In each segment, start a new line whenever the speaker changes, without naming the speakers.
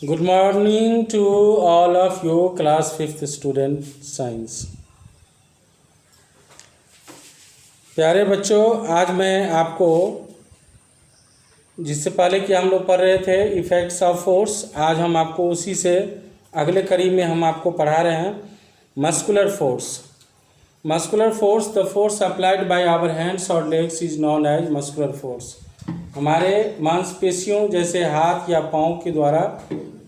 Good morning to all of you, class 5th student science। प्यारे बच्चों, आज मैं आपको जिससे पहले कि हम लोग पढ़ रहे थे इफ़ेक्ट्स ऑफ फोर्स, आज हम आपको उसी से अगले कड़ी में हम आपको पढ़ा रहे हैं muscular force. Muscular force, the force applied by our hands और legs is known as muscular force. हमारे मांसपेशियों जैसे हाथ या पाँव के द्वारा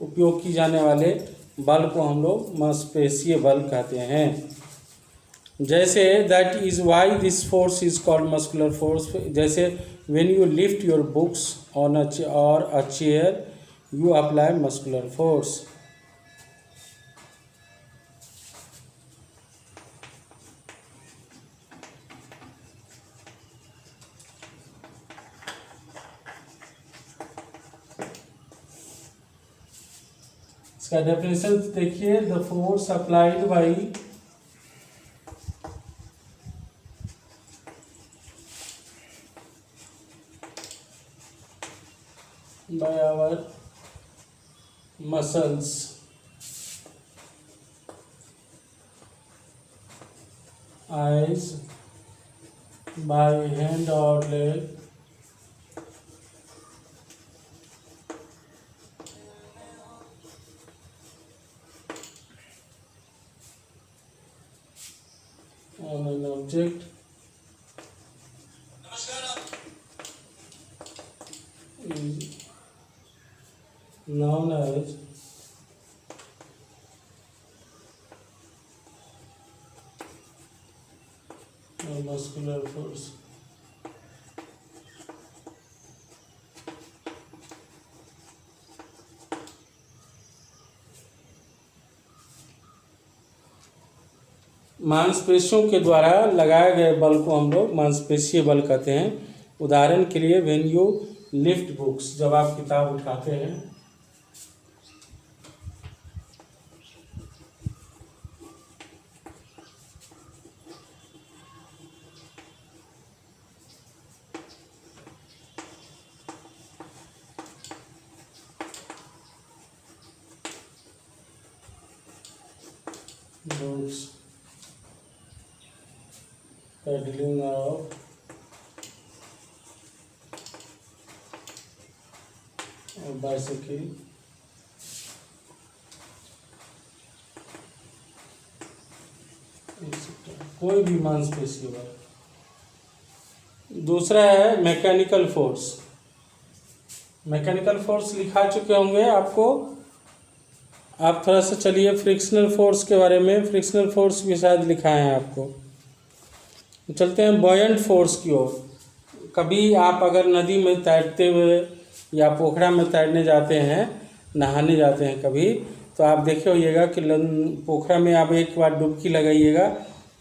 उपयोग की जाने वाले बल को हम लोग मांसपेशीय बल कहते हैं। जैसे that is why this force is called muscular force. जैसे when you lift your books on a chair you apply muscular force. इसका डेफिनेशन देखिए, the force applied by our muscles eyes by hand or leg on an object is known as muscular force। मांसपेशियों के द्वारा लगाए गए बल को हम लोग मांसपेशीय बल कहते हैं। उदाहरण के लिए व्हेन यू लिफ्ट बुक्स, जब आप किताब उठाते हैं, books, pedaling of a bicycle, कोई भी मांसपेशी बल। दूसरा है मैकेनिकल फोर्स। मैकेनिकल फोर्स लिखा चुके होंगे आपको। आप थोड़ा सा चलिए फ्रिक्शनल फोर्स के बारे में, फ्रिक्शनल फोर्स भी शायद लिखा है आपको। चलते हैं बॉयंट फोर्स की ओर। कभी आप अगर नदी में तैरते हुए या पोखरा में तैरने जाते हैं, नहाने जाते हैं कभी, तो आप देखे होइएगा कि पोखरा में आप एक बार डुबकी लगाइएगा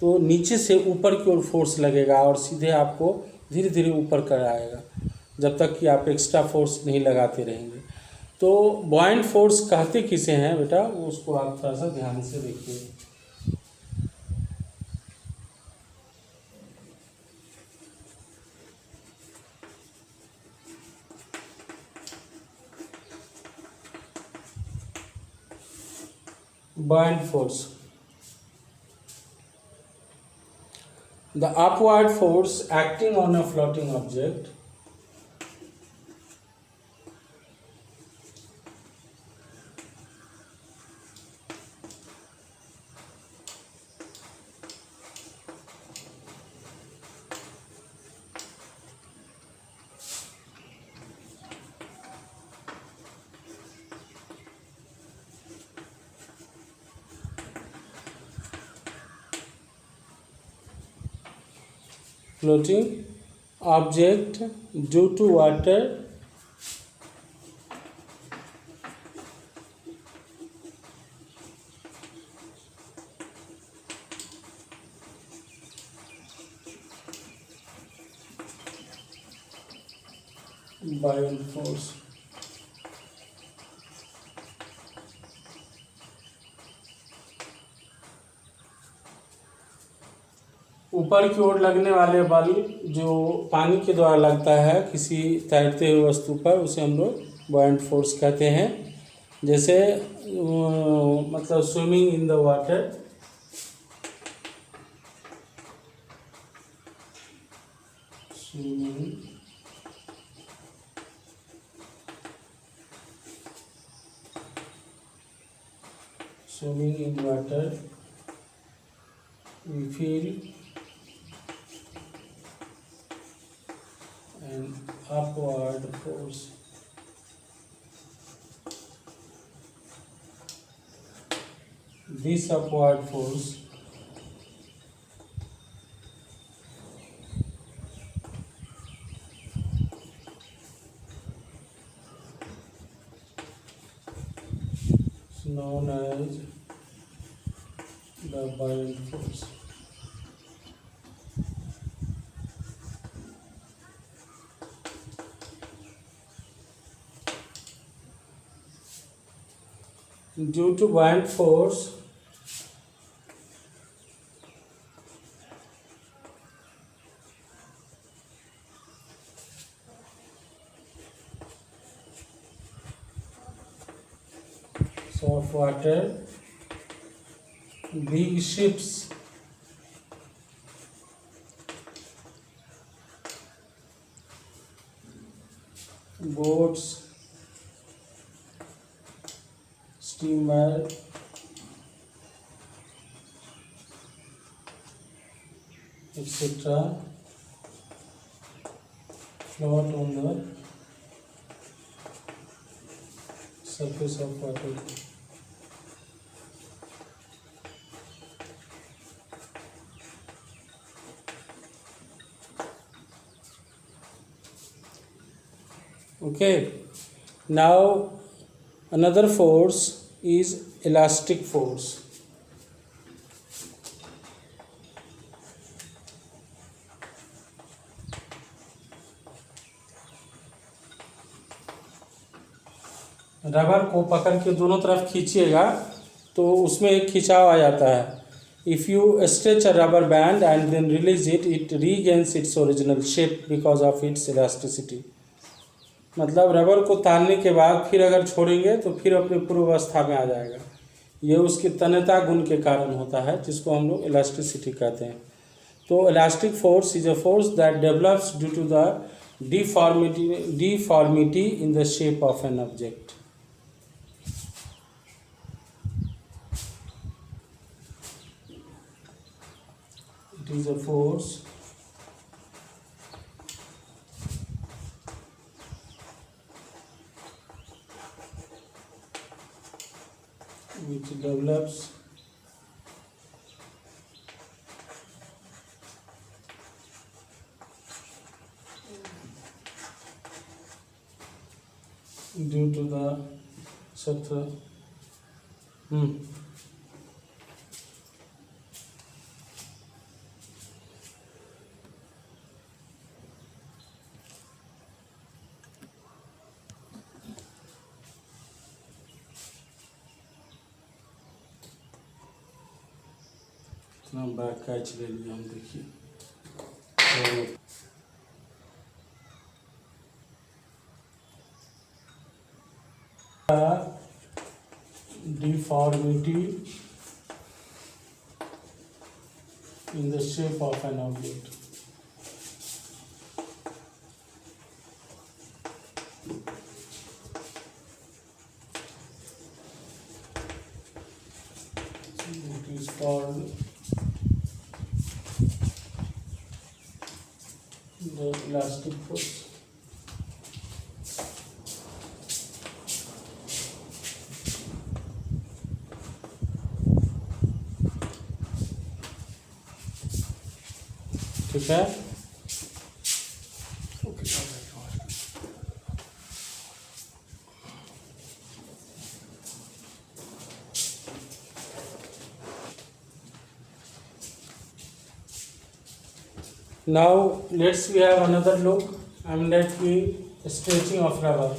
तो नीचे से ऊपर की ओर फोर्स लगेगा और सीधे आपको धीरे धीरे ऊपर कर आएगा, जब तक कि आप एक्स्ट्रा फोर्स नहीं लगाते रहेंगे। तो बॉयंट फोर्स कहते किसे हैं बेटा, उसको आप थोड़ा सा ध्यान से देखिए। Buoyant force, the upward force acting on a floating object floating object due to water buoyant force। ऊपर की ओर लगने वाले बल जो पानी के द्वारा लगता है किसी तैरते हुए वस्तु पर, उसे हम लोग बॉयंट फोर्स कहते हैं। जैसे मतलब swimming in the water, swimming in water, we feel an upward force. This upward force is known as the buoyant force. Due to buoyant force, of water, big ships boats, steamer, etc. float on the surface of water. Okay, now another force is elastic force. Rubber को पकड़ के दोनों तरफ खींचिएगा तो उसमें एक खिंचाव आ जाता है. If you stretch a rubber band and then release it, it regains its original shape because of its elasticity. मतलब रबर को तानने के बाद फिर अगर छोड़ेंगे तो फिर अपने पूर्वावस्था में आ जाएगा. ये उसकी तन्यता गुण के कारण होता है, जिसको हम लोग इलास्टिसिटी कहते हैं. तो elastic force is a force that develops due to the deformity in the shape of an object. It is a force which develops due to the इतना बड़ा कैच ले लिया हम. देखिए deformity in the shape of an object. It is called the elastic force. ठीक है. Now let's we have another look. Let me stretching of rubber.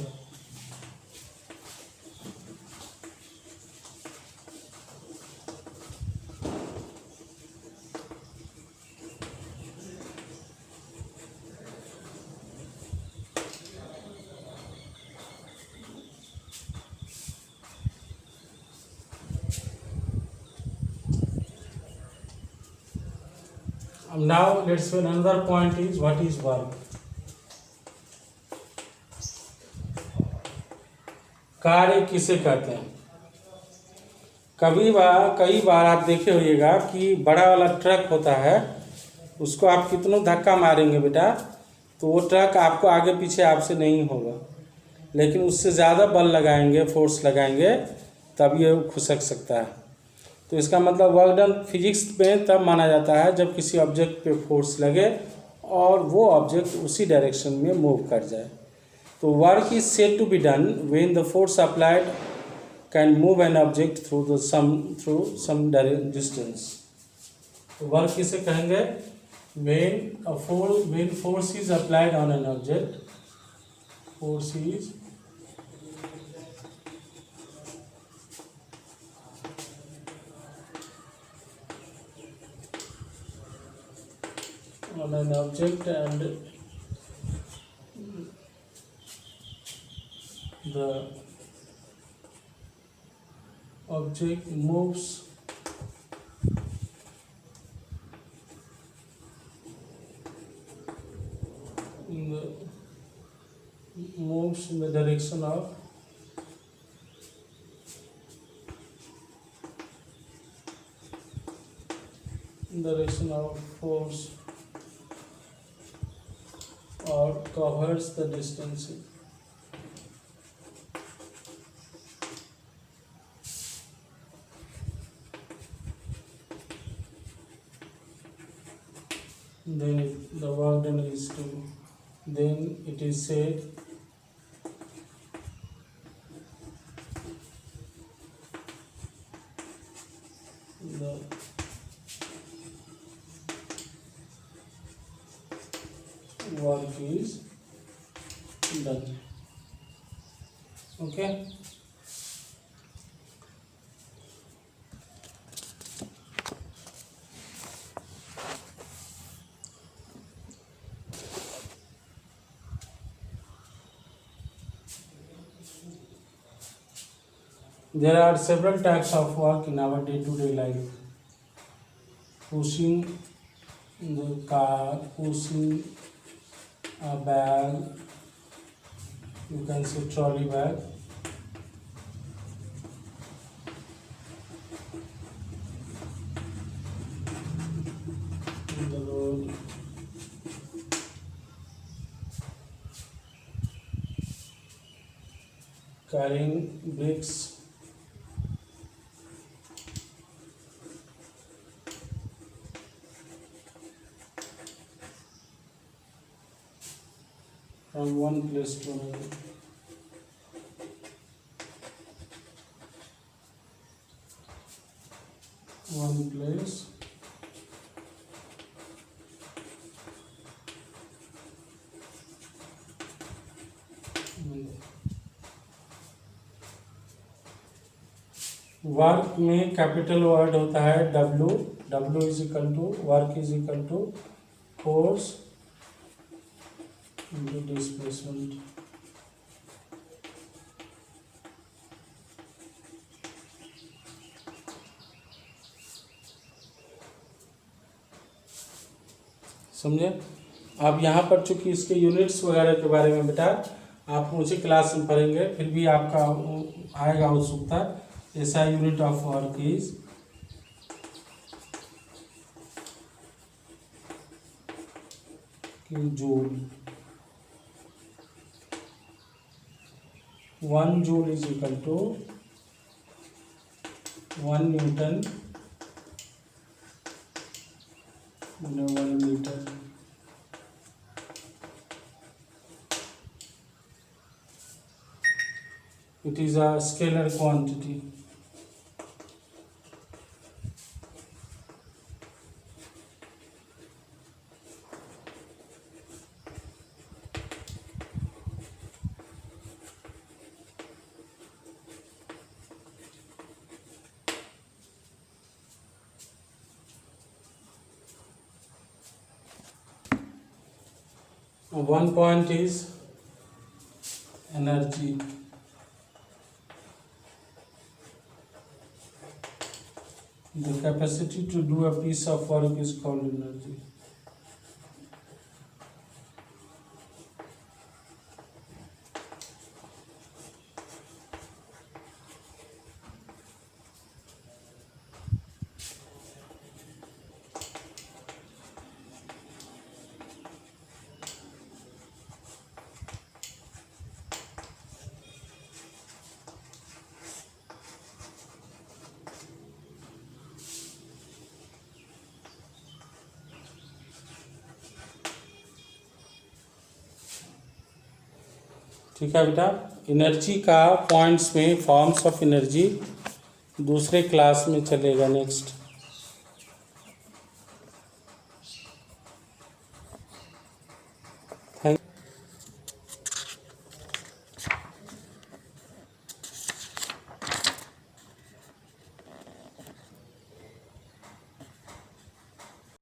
Now let's say another point is what is work. कार्य किसे कहते हैं? कई बार आप देखे होइएगा कि बड़ा वाला ट्रक होता है, उसको आप कितनों धक्का मारेंगे बेटा तो वो ट्रक आपको आगे पीछे आपसे नहीं होगा, लेकिन उससे ज़्यादा बल लगाएंगे, फोर्स लगाएंगे, तब ये खुसक सकता है। तो इसका मतलब वर्क डन फिजिक्स में तब माना जाता है जब किसी ऑब्जेक्ट पे फोर्स लगे और वो ऑब्जेक्ट उसी डायरेक्शन में मूव कर जाए। तो work is said to be done when the force applied can move an object through some distance. तो वर्क किसे कहेंगे? when force is applied on an object, force is on an object and the object moves in the direction of force or covers the distance. Then the work done is to, then it is said the work is done. Okay. There are several types of work in our day-to-day life. Pushing the car, pushing a bag, you can say trolley bag. In the road. Carrying bricks. From one place to another. One place work में capital word होता है W. W is equal to work is equal to force into displacement. समझे? अब यहाँ पर चूंकि इसके units वगैरह के बारे में बेटा आप मुझे क्लास में पढ़ेंगे, फिर भी आपका आएगा उत्सुकता। ऐसा unit of work is joule. 1 joule is equal to 1 Newton into 1 meter. It is a scalar quantity. One point is energy. The capacity to do a piece of work is called energy. ठीक है बेटा, energy का points में forms of energy दूसरे class में चलेगा next.